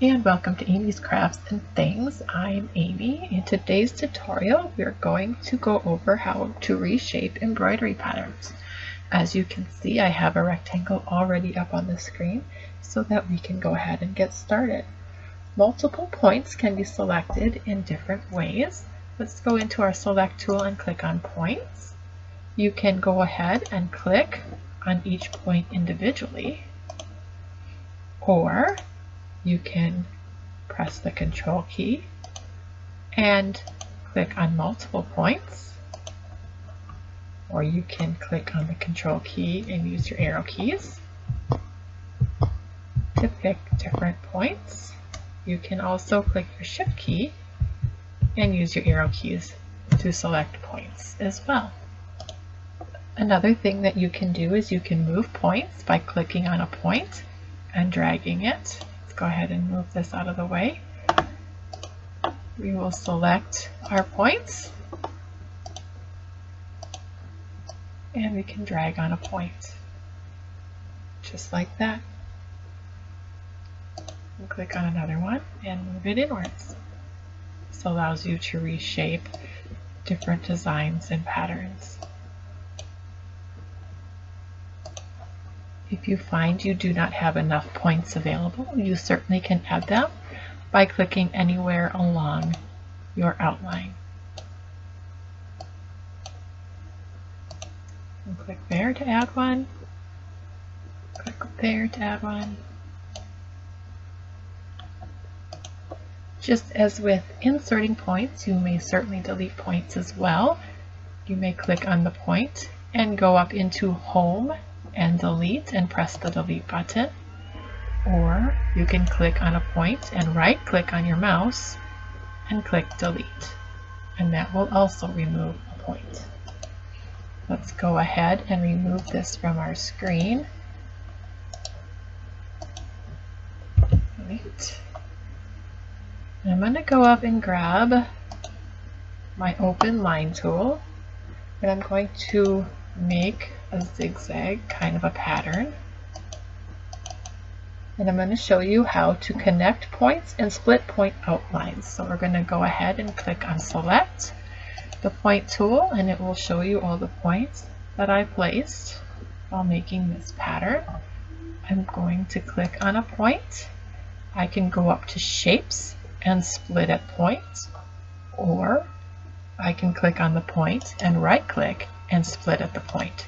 And welcome to Amy's Crafts and Things. I'm Amy. In today's tutorial, we're going to go over how to reshape embroidery patterns. As you can see, I have a rectangle already up on the screen so that we can go ahead and get started. Multiple points can be selected in different ways. Let's go into our select tool and click on points. You can go ahead and click on each point individually, or you can press the Control key and click on multiple points, or you can click on the Control key and use your arrow keys to pick different points. You can also click your Shift key and use your arrow keys to select points as well. Another thing that you can do is you can move points by clicking on a point and dragging it. Go ahead and move this out of the way. We will select our points and we can drag on a point just like that. And click on another one and move it inwards. This allows you to reshape different designs and patterns. If you find you do not have enough points available, you certainly can add them by clicking anywhere along your outline. And click there to add one, click there to add one. Just as with inserting points, you may certainly delete points as well. You may click on the point and go up into Home and Delete and press the Delete button, or you can click on a point and right click on your mouse and click Delete, and that will also remove a point. Let's go ahead and remove this from our screen. Delete. And I'm going to go up and grab my open line tool, and I'm going to make a zigzag kind of a pattern, and I'm going to show you how to connect points and split point outlines. So we're going to go ahead and click on Select the Point tool, and it will show you all the points that I placed while making this pattern. I'm going to click on a point. I can go up to Shapes and split at points, or I can click on the point and right click and split at the point.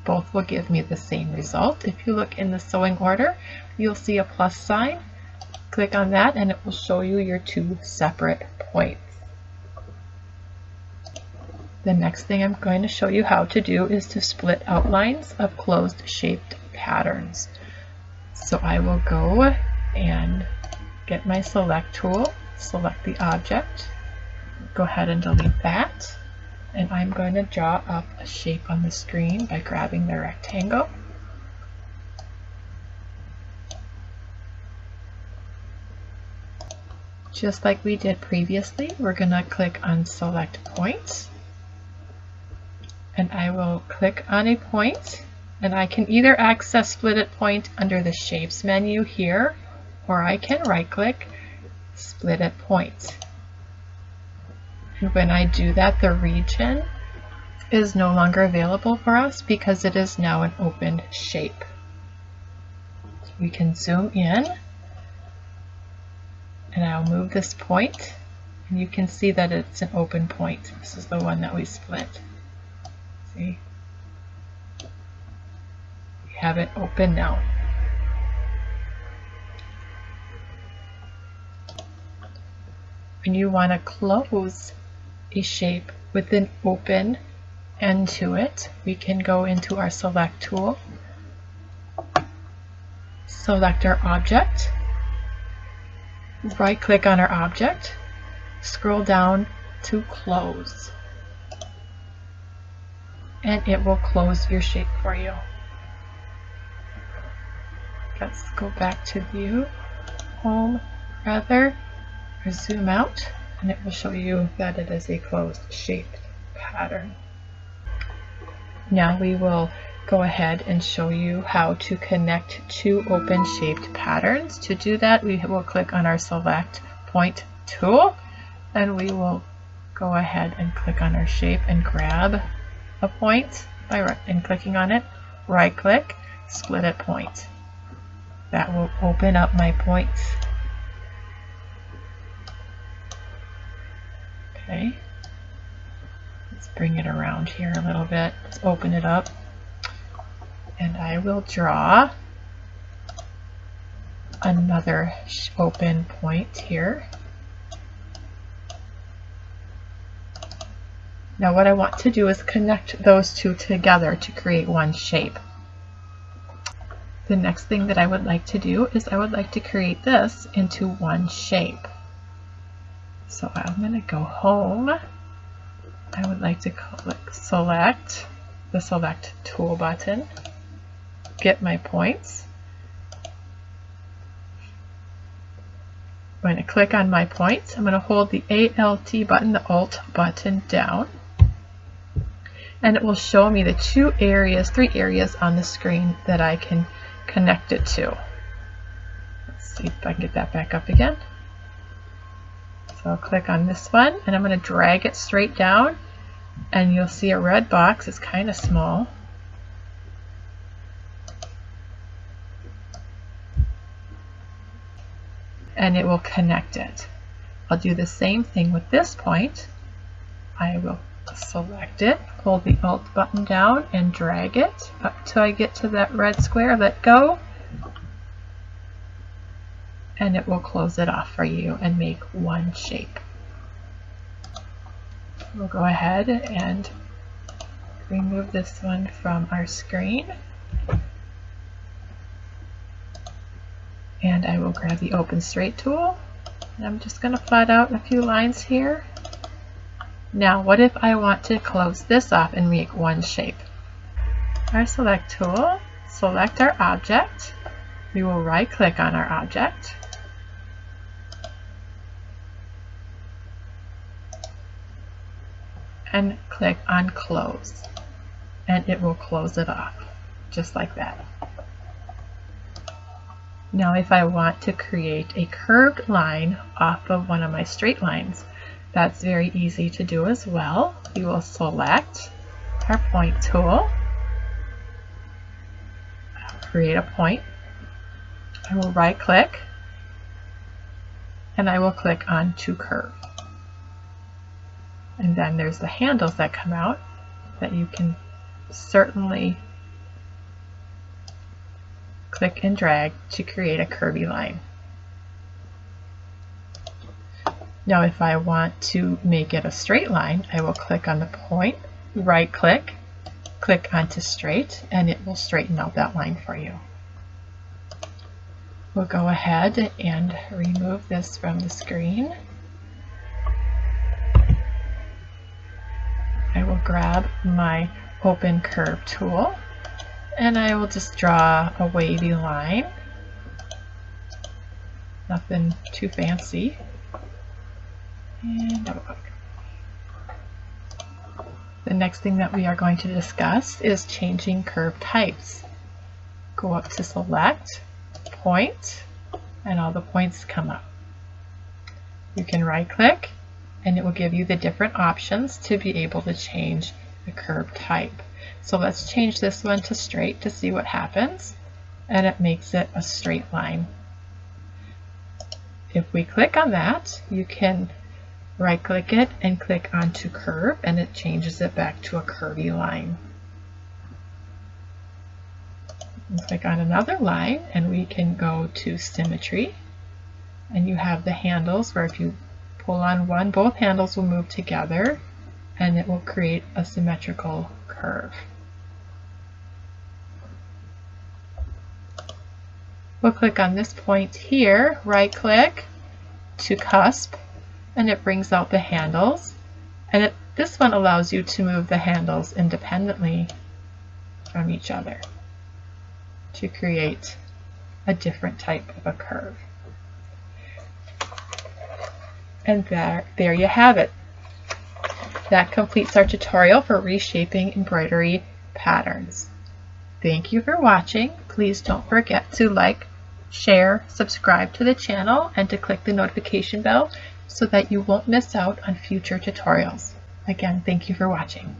Both will give me the same result. If you look in the sewing order, you'll see a plus sign. Click on that and it will show you your two separate points. The next thing I'm going to show you how to do is to split outlines of closed shaped patterns. So I will go and get my select tool, select the object, go ahead and delete that. And I'm going to draw up a shape on the screen by grabbing the rectangle. Just like we did previously, we're going to click on Select Points. And I will click on a point, and I can either access Split at Point under the Shapes menu here, or I can right click, Split at Point. And when I do that, the region is no longer available for us because it is now an open shape. So we can zoom in, and I'll move this point, and you can see that it's an open point. This is the one that we split. See? We have it open now. When you want to close a shape with an open end to it, we can go into our Select tool, select our object, right click on our object, scroll down to Close, and it will close your shape for you. Let's go back to View, Home rather, or zoom out, and it will show you that it is a closed shaped pattern. Now we will go ahead and show you how to connect two open shaped patterns. To do that, we will click on our select point tool, and we will go ahead and click on our shape and grab a point and clicking on it, right click, split at point. That will open up my points. Okay, let's bring it around here a little bit. Let's open it up, and I will draw another open point here. Now what I want to do is connect those two together to create one shape. The next thing that I would like to do is I would like to create this into one shape. So I'm going to go home. I would like to select the select tool button, get my points. I'm going to click on my points. I'm going to hold the Alt button, the Alt button down, and it will show me the three areas on the screen that I can connect it to. Let's see if I can get that back up again. So I'll click on this one, and I'm going to drag it straight down, and you'll see a red box. It's kind of small. And it will connect it. I'll do the same thing with this point. I will select it, hold the Alt button down, and drag it up till I get to that red square, let go, and it will close it off for you and make one shape. We'll go ahead and remove this one from our screen, and I will grab the Open Straight tool, and I'm just going to flat out a few lines here. Now, what if I want to close this off and make one shape? Our Select tool, select our object. We will right click on our object. And click on Close. And it will close it off, just like that. Now, if I want to create a curved line off of one of my straight lines, that's very easy to do as well. We will select our point tool, create a point. I will right click, and I will click on To Curve. And then there's the handles that come out that you can certainly click and drag to create a curvy line. Now if I want to make it a straight line, I will click on the point, right click, click onto straight, and it will straighten out that line for you. We'll go ahead and remove this from the screen. I will grab my Open Curve tool, and I will just draw a wavy line. Nothing too fancy. And the next thing that we are going to discuss is changing curve types. Go up to Select, Point, and all the points come up. You can right click, and it will give you the different options to be able to change the curve type. So let's change this one to straight to see what happens, and it makes it a straight line. If we click on that, you can right click it and click on To Curve, and it changes it back to a curvy line. And click on another line, and we can go to Symmetry, and you have the handles where if you pull on one, both handles will move together, and it will create a symmetrical curve. We'll click on this point here, right click to Cusp, and it brings out the handles, and this one allows you to move the handles independently from each other to create a different type of a curve. And there you have it. That completes our tutorial for reshaping embroidery patterns. Thank you for watching. Please don't forget to like, share, subscribe to the channel, and to click the notification bell so that you won't miss out on future tutorials. Again, thank you for watching.